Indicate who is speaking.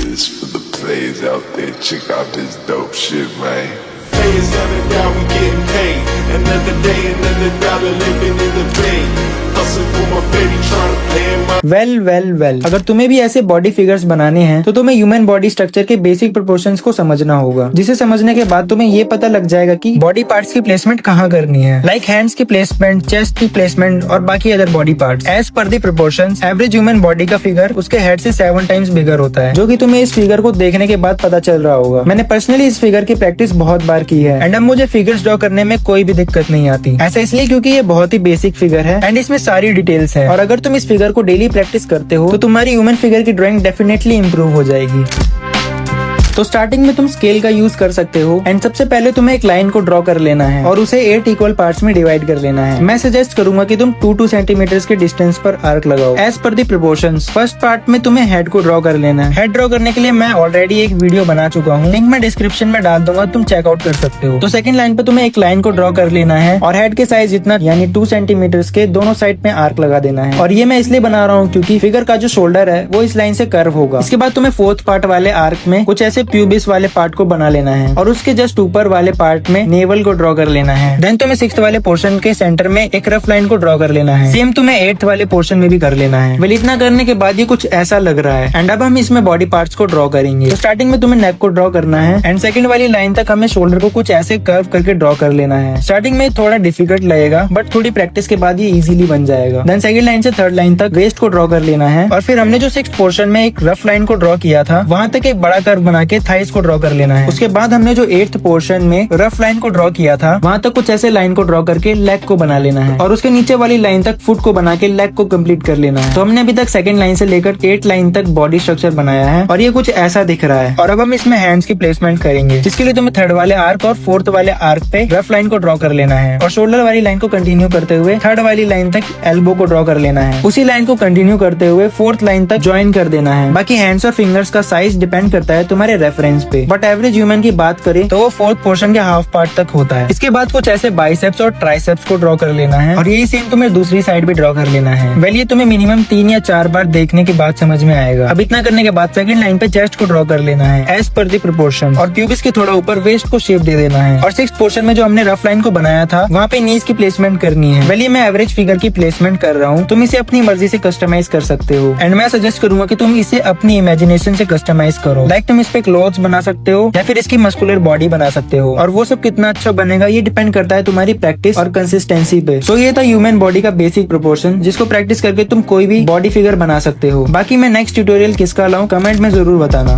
Speaker 1: This for the players out there, check out this dope shit, man. Players down and down, we getting paid. Another day, another dollar living in the vein. Hustle for my baby, trying to play in my
Speaker 2: well अगर तुम्हें भी ऐसे body figures बनाने हैं तो तुम्हें human body structure के basic proportions को समझना होगा, जिसे समझने के बाद तुम्हें ये पता लग जाएगा कि बॉडी पार्ट्स की प्लेसमेंट कहाँ करनी है, लाइक हैंड्स की प्लेसमेंट, चेस्ट की प्लेसमेंट और बाकी other body parts. As per the proportions average human body का फिगर उसके हेड से 7 टाइम्स बिगर होता है, जो कि तुम्हें इस फिगर को देखने के बाद पता चल रहा होगा। मैंने पर्सनली इस फिगर की प्रैक्टिस बहुत बार की है एंड अब मुझे फिगर्स ड्रॉ करने में कोई भी दिक्कत नहीं आती। ऐसा इसलिए क्योंकि ये बहुत ही बेसिक फिगर है एंड इसमें सारी डिटेल्स है, और अगर तुम इस फिगर को डेली प्रैक्टिस करते हो तो तुम्हारी ह्यूमन फिगर की ड्राइंग डेफिनेटली इंप्रूव हो जाएगी। तो स्टार्टिंग में तुम स्केल का यूज कर सकते हो एंड सबसे पहले तुम्हें एक लाइन को ड्रॉ कर लेना है और उसे 8 इक्वल पार्ट्स में डिवाइड कर लेना है। मैं सजेस्ट करूंगा कि तुम 2-2 सेंटीमीटर के डिस्टेंस पर आर्क लगाओ as per the proportions. First part में तुम्हें हेड को ड्रॉ कर लेना है। हेड ड्रॉ करने के लिए मैं ऑलरेडी एक वीडियो बना चुका हूँ, लिंक मैं डिस्क्रिप्शन में डाल दूंगा, तुम चेकआउट कर सकते हो। तो सेकंड लाइन पे तुम्हें एक लाइन को ड्रॉ कर लेना है और हेड के साइज जितना यानी 2 सेंटीमीटर के दोनों साइड में आर्क लगा देना है। और ये मैं इसलिए बना रहा हूँ क्योंकि फिगर का जो शोल्डर है वो इस लाइन से कर्व होगा। इसके बाद तुम्हें फोर्थ पार्ट वाले आर्क में कुछ ऐसे प्यूबिस वाले पार्ट को बना लेना है और उसके जस्ट ऊपर वाले पार्ट में नेवल को ड्रॉ कर लेना है। देन तुम्हें 6th वाले पोर्शन के सेंटर में एक रफ लाइन को ड्रॉ कर लेना है। सेम तुम्हें 8th वाले पोर्शन में भी कर लेना है। वेल इतना करने के बाद ये कुछ ऐसा लग रहा है एंड अब हम इसमें बॉडी पार्ट्स को ड्रॉ करेंगे। तो स्टार्टिंग में तुम्हें नेक को ड्रॉ करना है एंड सेकंड वाली लाइन तक हमें शोल्डर को कुछ ऐसे कर्व करके ड्रॉ कर लेना है। स्टार्टिंग में थोड़ा डिफिकल्ट लगेगा बट थोड़ी प्रैक्टिस के बाद ये इजीली बन जाएगा। देन सेकंड लाइन से थर्ड लाइन तक वेस्ट को ड्रॉ कर लेना है और फिर हमने जो 6th पोर्शन में एक रफ लाइन को ड्रॉ किया था वहाँ तक एक बड़ा कर्व बना के थाइस को ड्रॉ कर लेना है। उसके बाद हमने जो 8th पोर्शन में रफ लाइन को ड्रॉ किया था वहाँ तक कुछ ऐसे लाइन को ड्रॉ करके लेग को बना लेना है और उसके नीचे वाली लाइन तक फुट को बना के लेग को कंप्लीट कर लेना है। तो हमने अभी तक सेकंड लाइन से लेकर 8th लाइन तक बॉडी स्ट्रक्चर बनाया है और ये कुछ ऐसा दिख रहा है। और अब हम इसमें हैंड्स की प्लेसमेंट करेंगे, जिसके लिए तुम्हें 3rd वाले आर्क और 4th वाले आर्क पे रफ लाइन को ड्रॉ कर लेना है और शोल्डर वाली लाइन को कंटिन्यू करते हुए 3rd वाली लाइन तक एल्बो को ड्रॉ कर लेना है। उसी लाइन को कंटिन्यू करते हुए 4th लाइन तक ज्वाइन कर देना है। बाकी हैंड्स और फिंगर्स का साइज डिपेंड करता है तुम्हारे रेफरेंस पे, बट एवरेज ह्यूमन की बात करें तो वो 4th पोर्शन के हाफ पार्ट तक होता है। इसके बाद कुछ ऐसे बाइसेप्स और ट्राइसेप्स को ड्रॉ कर लेना है और यही सेम तुम्हें दूसरी साइड भी ड्रॉ कर लेना है। वेल ये तुम्हें मिनिमम 3 या 4 बार देखने के बाद समझ में आएगा। अब इतना करने के बाद सेकंड लाइन पे चेस्ट को ड्रॉ कर लेना है एज पर द प्रोपोर्शन और प्यूबिस के थोड़ा ऊपर वेस्ट को शेप दे देना है। और 6th पोर्शन में जो हमने रफ लाइन को बनाया था वहाँ पे नीज की प्लेसमेंट करनी है। वेल ये मैं एवरेज फिगर की प्लेसमेंट कर रहा हूँ, तुम इसे अपनी मर्जी से कस्टमाइज कर सकते हो एंड मैं सजेस्ट करूंगा कि तुम इसे अपनी इमेजिनेशन से कस्टमाइज करो। लाइक तुम इस पे क्लोथ्स बना सकते हो या फिर इसकी मस्कुलर बॉडी बना सकते हो और वो सब कितना अच्छा बनेगा ये डिपेंड करता है तुम्हारी प्रैक्टिस और कंसिस्टेंसी पे। सो ये था ह्यूमन बॉडी का बेसिक प्रोपोर्शन, जिसको प्रैक्टिस करके तुम कोई भी बॉडी फिगर बना सकते हो। बाकी मैं नेक्स्ट ट्यूटोरियल किसका लाऊं कमेंट में जरूर बताना।